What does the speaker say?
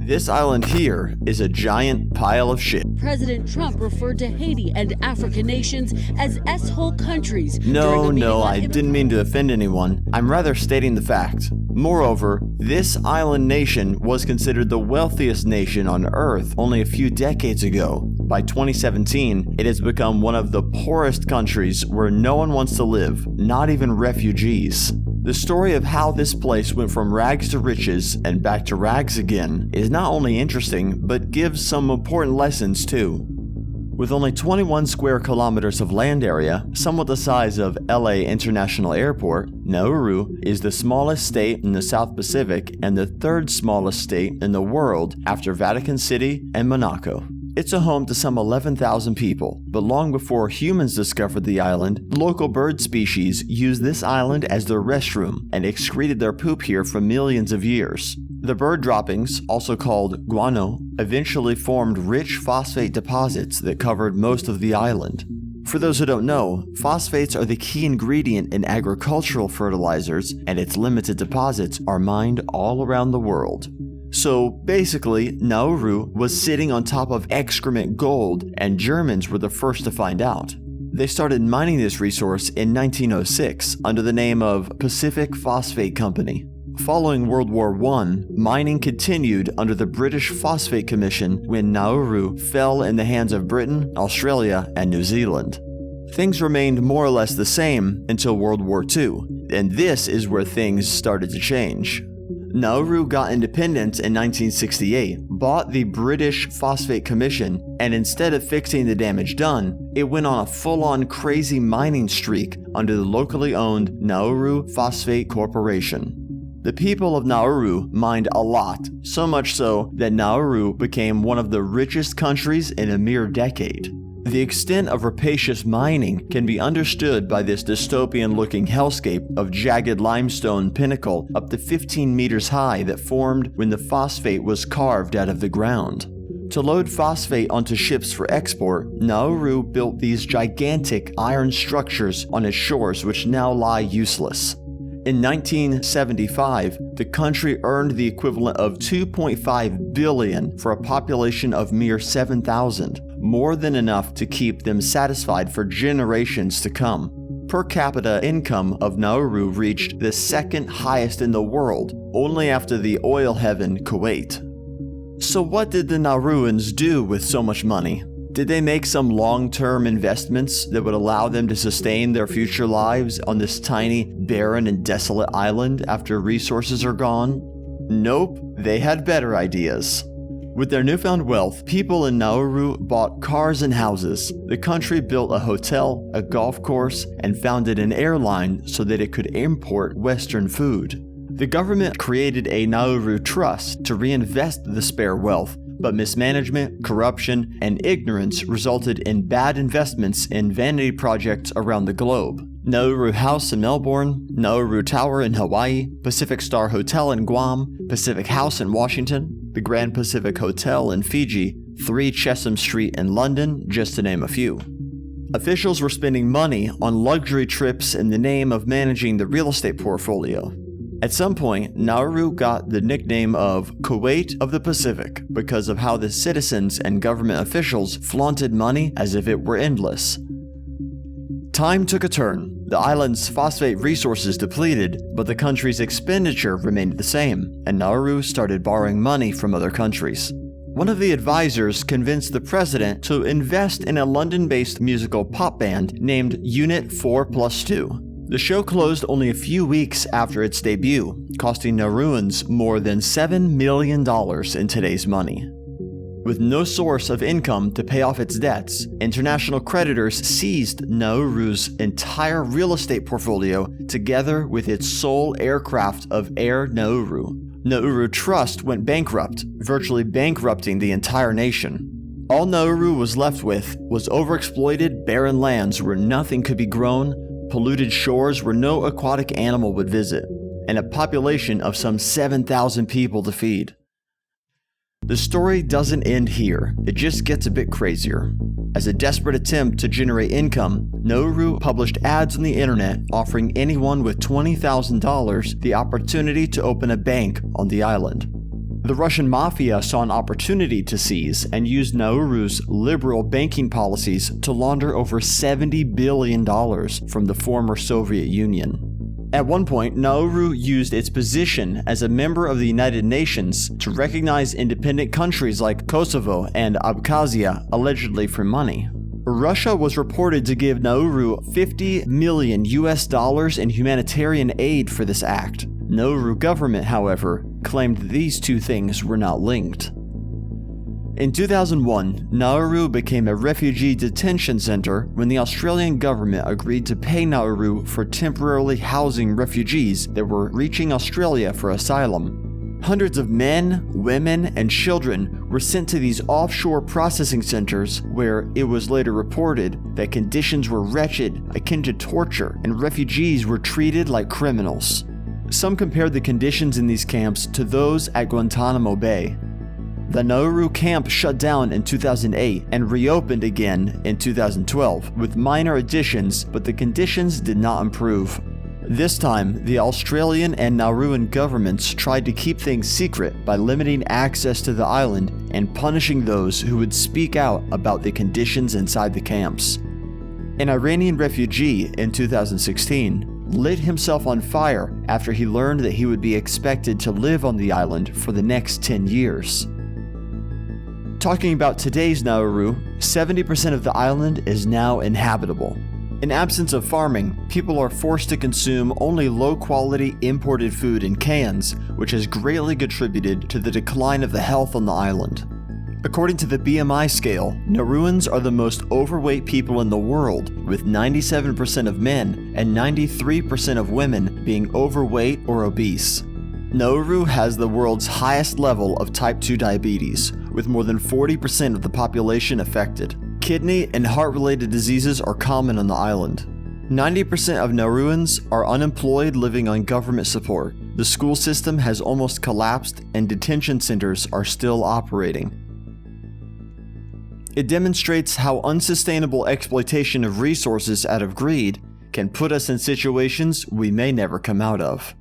This island here is a giant pile of shit. President Trump referred to Haiti and African nations as S-hole countries. No, I didn't mean to offend anyone. I'm rather stating the fact. Moreover, this island nation was considered the wealthiest nation on Earth only a few decades ago. By 2017, it has become one of the poorest countries where no one wants to live, not even refugees. The story of how this place went from rags to riches and back to rags again is not only interesting, but gives some important lessons too. With only 21 square kilometers of land area, somewhat the size of LA International Airport, Nauru is the smallest state in the South Pacific and the third smallest state in the world after Vatican City and Monaco. It's a home to some 11,000 people, but long before humans discovered the island, local bird species used this island as their restroom and excreted their poop here for millions of years. The bird droppings, also called guano, eventually formed rich phosphate deposits that covered most of the island. For those who don't know, phosphates are the key ingredient in agricultural fertilizers, and its limited deposits are mined all around the world. So basically, Nauru was sitting on top of excrement gold, and Germans were the first to find out. They started mining this resource in 1906 under the name of Pacific Phosphate Company. Following World War I, mining continued under the British Phosphate Commission when Nauru fell in the hands of Britain, Australia, and New Zealand. Things remained more or less the same until World War II, and this is where things started to change. Nauru got independence in 1968, bought the British Phosphate Commission, and instead of fixing the damage done, it went on a full-on crazy mining streak under the locally owned Nauru Phosphate Corporation. The people of Nauru mined a lot, so much so that Nauru became one of the richest countries in a mere decade. The extent of rapacious mining can be understood by this dystopian-looking hellscape of jagged limestone pinnacle up to 15 meters high that formed when the phosphate was carved out of the ground. To load phosphate onto ships for export, Nauru built these gigantic iron structures on its shores which now lie useless. In 1975, the country earned the equivalent of $2.5 billion for a population of mere 7,000, more than enough to keep them satisfied for generations to come. Per capita income of Nauru reached the second highest in the world, only after the oil heaven Kuwait. So what did the Nauruans do with so much money? Did they make some long-term investments that would allow them to sustain their future lives on this tiny, barren, and desolate island after resources are gone? Nope, they had better ideas. With their newfound wealth, people in Nauru bought cars and houses. The country built a hotel, a golf course, and founded an airline so that it could import Western food. The government created a Nauru Trust to reinvest the spare wealth, but mismanagement, corruption, and ignorance resulted in bad investments in vanity projects around the globe. Nauru House in Melbourne, Nauru Tower in Hawaii, Pacific Star Hotel in Guam, Pacific House in Washington, the Grand Pacific Hotel in Fiji, 3 CHESHAM Street in London, just to name a few. Officials were spending money on luxury trips in the name of managing the real estate portfolio. At some point, Nauru got the nickname of Kuwait of the Pacific because of how the citizens and government officials flaunted money as if it were endless. Time took a turn. The island's phosphate resources depleted, but the country's expenditure remained the same, and Nauru started borrowing money from other countries. One of the advisors convinced the president to invest in a London-based musical pop band named Unit 4+2. The show closed only a few weeks after its debut, costing Nauruans more than $7 million in today's money. With no source of income to pay off its debts, international creditors seized Nauru's entire real estate portfolio together with its sole aircraft of Air Nauru. Nauru Trust went bankrupt, virtually bankrupting the entire nation. All Nauru was left with was overexploited barren lands where nothing could be grown, polluted shores where no aquatic animal would visit, and a population of some 7,000 people to feed. The story doesn't end here, it just gets a bit crazier. As a desperate attempt to generate income, Nauru published ads on the internet offering anyone with $20,000 the opportunity to open a bank on the island. The Russian mafia saw an opportunity to seize and used Nauru's liberal banking policies to launder over $70 billion from the former Soviet Union. At one point, Nauru used its position as a member of the United Nations to recognize independent countries like Kosovo and Abkhazia, allegedly for money. Russia was reported to give Nauru $50 million in humanitarian aid for this act. Nauru government, however, claimed these two things were not linked. In 2001, Nauru became a refugee detention center when the Australian government agreed to pay Nauru for temporarily housing refugees that were reaching Australia for asylum. Hundreds of men, women, and children were sent to these offshore processing centers where it was later reported that conditions were wretched, akin to torture, and refugees were treated like criminals. Some compared the conditions in these camps to those at Guantanamo Bay. The Nauru camp shut down in 2008 and reopened again in 2012 with minor additions, but the conditions did not improve. This time, the Australian and Nauruan governments tried to keep things secret by limiting access to the island and punishing those who would speak out about the conditions inside the camps. An Iranian refugee in 2016 lit himself on fire after he learned that he would be expected to live on the island for the next 10 years. Talking about today's Nauru, 70% of the island is now inhabitable. In absence of farming, people are forced to consume only low-quality imported food in cans, which has greatly contributed to the decline of the health on the island. According to the BMI scale, Nauruans are the most overweight people in the world, with 97% of men and 93% of women being overweight or obese. Nauru has the world's highest level of type 2 diabetes, with more than 40% of the population affected. Kidney and heart-related diseases are common on the island. 90% of Nauruans are unemployed living on government support. The school system has almost collapsed and detention centers are still operating. It demonstrates how unsustainable exploitation of resources out of greed can put us in situations we may never come out of.